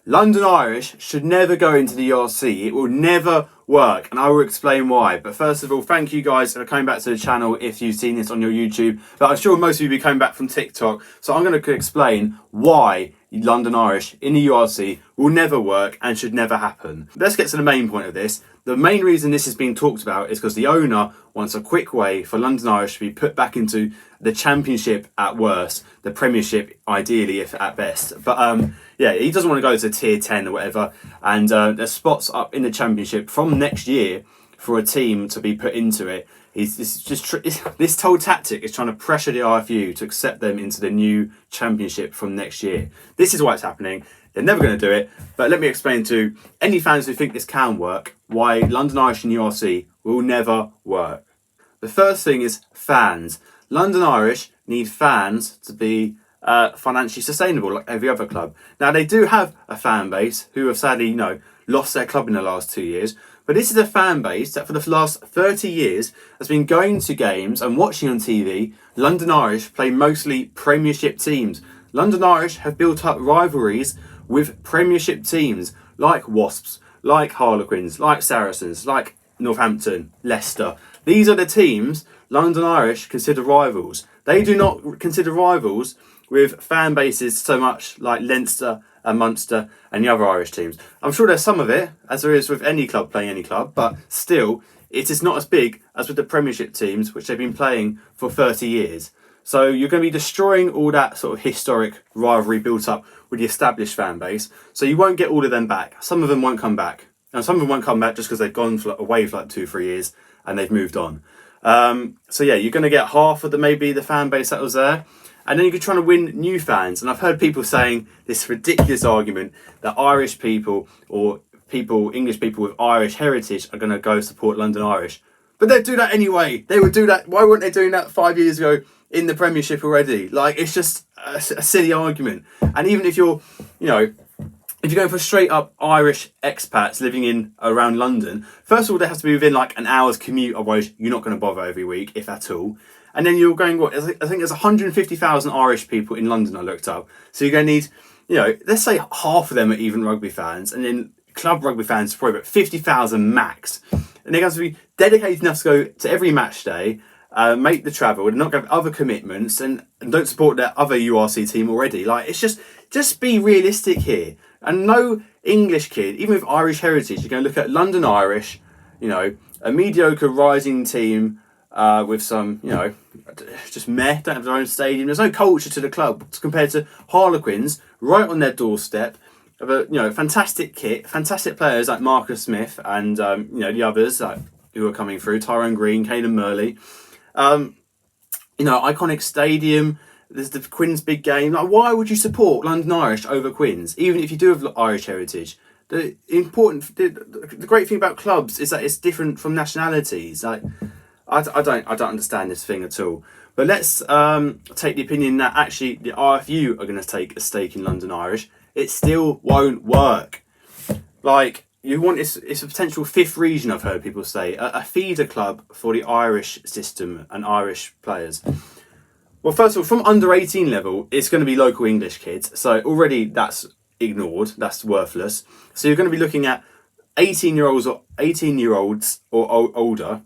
London Irish should never go into the URC. It will never work, and I will explain why. But first of all, thank you guys for coming back to the channel if you've seen this on your YouTube. But I'm sure most of you will be coming back from TikTok. So I'm going to explain why London Irish in the URC will never work and should never happen. Let's get to the main point of this. The main reason this is being talked about is because the owner wants a quick way for London Irish to be put back into the Championship at worst, the Premiership ideally if at best. But yeah, he doesn't want to go to tier 10 or whatever. And there's spots up in the Championship from next year for a team to be put into it. This whole tactic is trying to pressure the RFU to accept them into the new Championship from next year. This is why it's happening. They're never going to do it. But let me explain to any fans who think this can work why London Irish and URC will never work. The first thing is fans. London Irish need fans to be financially sustainable like every other club. Now, they do have a fan base who have sadly, lost their club in the last 2 years. But this is a fan base that for the last 30 years has been going to games and watching on TV. London Irish play mostly Premiership teams. London Irish have built up rivalries with Premiership teams like Wasps, like Harlequins, like Saracens, like Northampton, Leicester. These are the teams London Irish consider rivals. They do not consider rivals with fan bases so much like Leinster and Munster and the other Irish teams. I'm sure there's some of it, as there is with any club playing any club, but still, it is not as big as with the Premiership teams, which they've been playing for 30 years. So you're going to be destroying all that sort of historic rivalry built up with the established fan base. So you won't get all of them back. Some of them won't come back. And some of them won't come back just because they've gone away for like 2-3 years and they've moved on. So yeah, you're going to get half of maybe the fan base that was there. And then you're trying to win new fans. And I've heard people saying this ridiculous argument that Irish people or English people with Irish heritage are going to go support London Irish. But they'd do that anyway. They would do that. Why weren't they doing that 5 years ago in the Premiership already? Like, it's just a silly argument. And even if you're, if you're going for straight up Irish expats living in around London, first of all, they have to be within like an hour's commute. Otherwise, you're not going to bother every week, if at all. And then you're going, I think there's 150,000 Irish people in London I looked up. So you're going to need, let's say half of them are even rugby fans. And then club rugby fans, probably about 50,000 max. And they're going to be dedicated enough to go to every match day, make the travel, and not have other commitments, and don't support their other URC team already. Like, it's just be realistic here. And no English kid, even with Irish heritage, you're going to look at London Irish, a mediocre rising team with some, just meh, don't have their own stadium. There's no culture to the club compared to Harlequins, right on their doorstep, of a fantastic kit, fantastic players like Marcus Smith and the others who are coming through, Tyrone Green, Caden Murley, iconic stadium. There's the Quins big game. Like, why would you support London Irish over Quins, even if you do have Irish heritage? The great thing about clubs is that it's different from nationalities. Like, I don't understand this thing at all. But let's take the opinion that actually the RFU are going to take a stake in London Irish. It still won't work. Like, it's a potential fifth region, I've heard people say, a feeder club for the Irish system and Irish players. Well, first of all, from under 18 level, it's going to be local English kids. So already that's ignored. That's worthless. So you're going to be looking at 18-year-olds or older.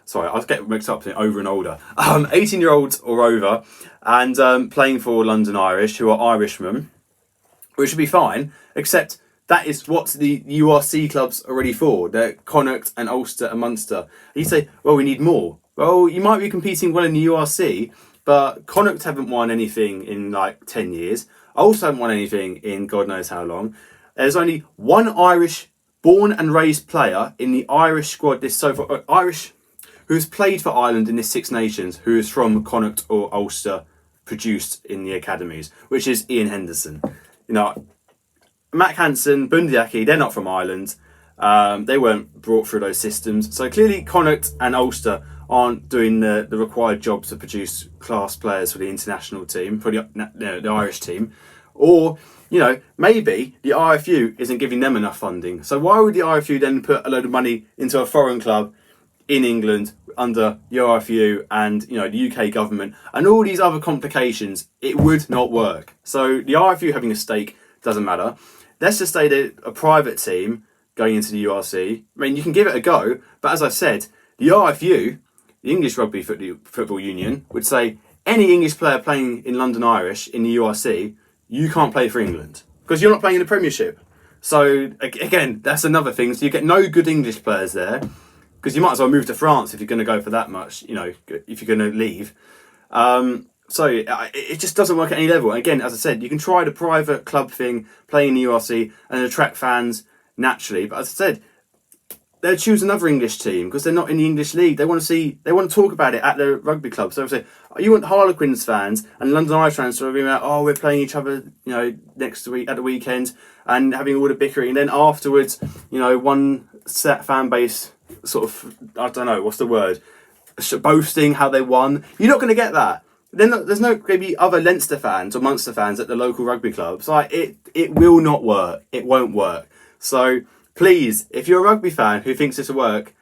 Sorry, I was getting mixed up in over and older. 18-year-olds or over, and playing for London Irish, who are Irishmen, which would be fine, except that is what the URC clubs are already for. They're Connacht and Ulster and Munster. And you say, well, we need more. Well, you might be competing well in the URC, but Connacht haven't won anything in like 10 years. Ulster haven't won anything in God knows how long. There's only one Irish born and raised player in the Irish squad this so far, Irish who's played for Ireland in this Six Nations, who is from Connacht or Ulster, produced in the academies, which is Ian Henderson. Matt Hansen, Bundyaki, they're not from Ireland. They weren't brought through those systems. So clearly Connacht and Ulster aren't doing the required jobs to produce class players for the international team, for the Irish team. Or, maybe the RFU isn't giving them enough funding. So why would the RFU then put a load of money into a foreign club in England under the RFU and the UK government and all these other complications? It would not work. So the RFU having a stake doesn't matter. let's just say they're a private team going into the URC. I mean, you can give it a go, but as I said, the RFU, the English Rugby Football Union, would say any English player playing in London Irish in the URC, you can't play for England because you're not playing in the Premiership. So again, that's another thing. So you get no good English players there because you might as well move to France if you're going to go for that much, you know, if you're going to leave. So it just doesn't work at any level. Again, as I said, you can try the private club thing, play in the URC and attract fans naturally. But as I said, they'll choose another English team because they're not in the English league. They want to talk about it at the rugby club. So they'll say, you want Harlequins fans and London Irish fans to be like, oh, we're playing each other, you know, next week at the weekend and having all the bickering. And then afterwards, you know, one set fan base sort of, I don't know, what's the word? Boasting how they won. You're not going to get that. Then there's no going to be other Leinster fans or Munster fans at the local rugby clubs. Like it will not work. It won't work. So please, if you're a rugby fan who thinks this will work,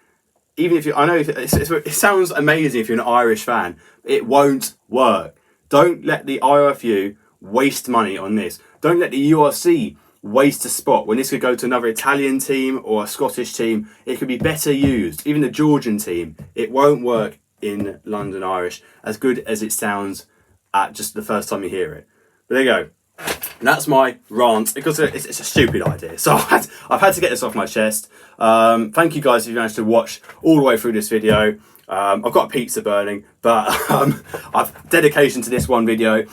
even if I know it sounds amazing if you're an Irish fan, it won't work. Don't let the IRFU waste money on this. Don't let the URC waste a spot when this could go to another Italian team or a Scottish team. It could be better used. Even the Georgian team, it won't work in London Irish, as good as it sounds at just the first time you hear it. But there you go. And that's my rant because it's a stupid idea. So I've had to get this off my chest. Thank you guys if you managed to watch all the way through this video. I've got a pizza burning, but I've dedication to this one video.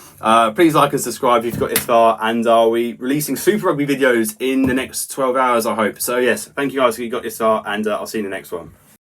Please like and subscribe if you've got this far, and I'll be releasing Super Rugby videos in the next 12 hours, I hope. So yes, thank you guys if you got this far, and I'll see you in the next one.